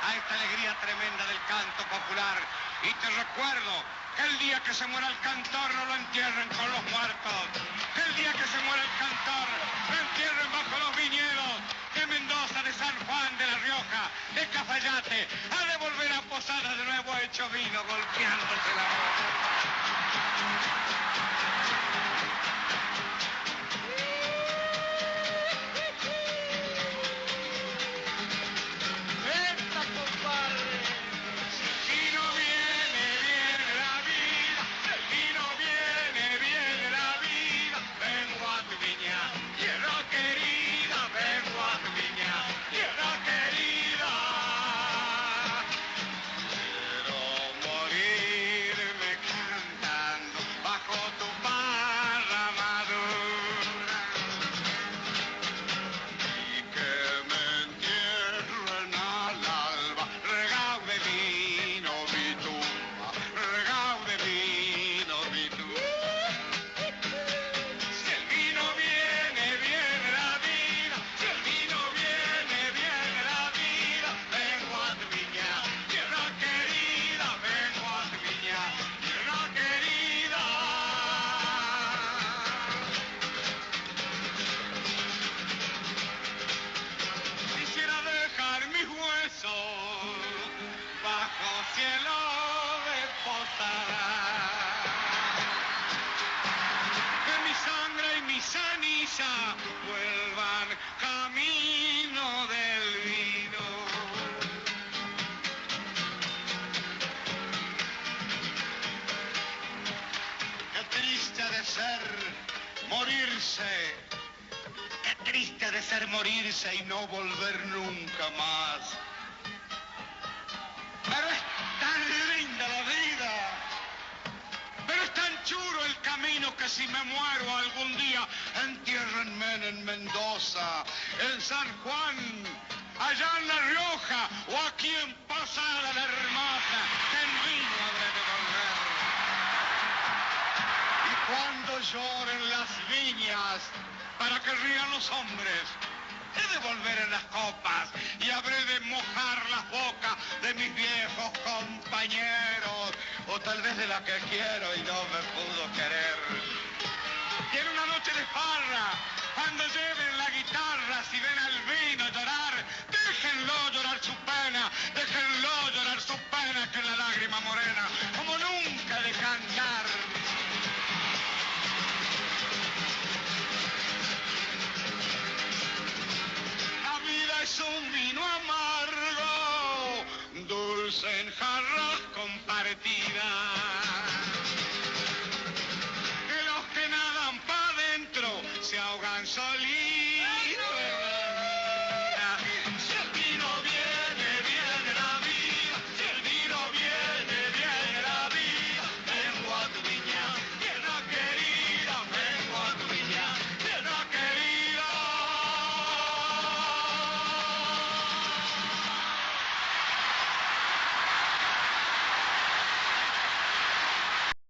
a esta alegría tremenda del canto popular. Y te recuerdo que el día que se muera el cantor no lo entierren con los muertos. Que el día que se muera el cantor lo entierren bajo los viñedos de Mendoza, de San Juan, de La Rioja, de Cafayate, a devolver a Posada de nuevo hecho vino, golpeándose la boca. Vuelvan camino del vino. Qué triste ha de ser morirse. Qué triste ha de ser morirse y no volver nunca más. Pero es tan linda la vida. Pero es tan churo el camino que si me muero algún día, entiérrenme en Mendoza, en San Juan, allá en La Rioja o aquí en Posada la Hermosa, que en vino habré de volver. Y cuando lloren las viñas para que rían los hombres, he de volver en las copas y habré de mojar las bocas de mis viejos compañeros, o tal vez de la que quiero y no me pudo querer. Y en una noche de farra, cuando lleven la guitarra, si ven al vino llorar, déjenlo llorar su pena, déjenlo llorar su pena, que es la lágrima morena, como nunca de cantar. Es un vino amargo, dulce en jarras compartidas. Que los que nadan pa' dentro se ahogan solos.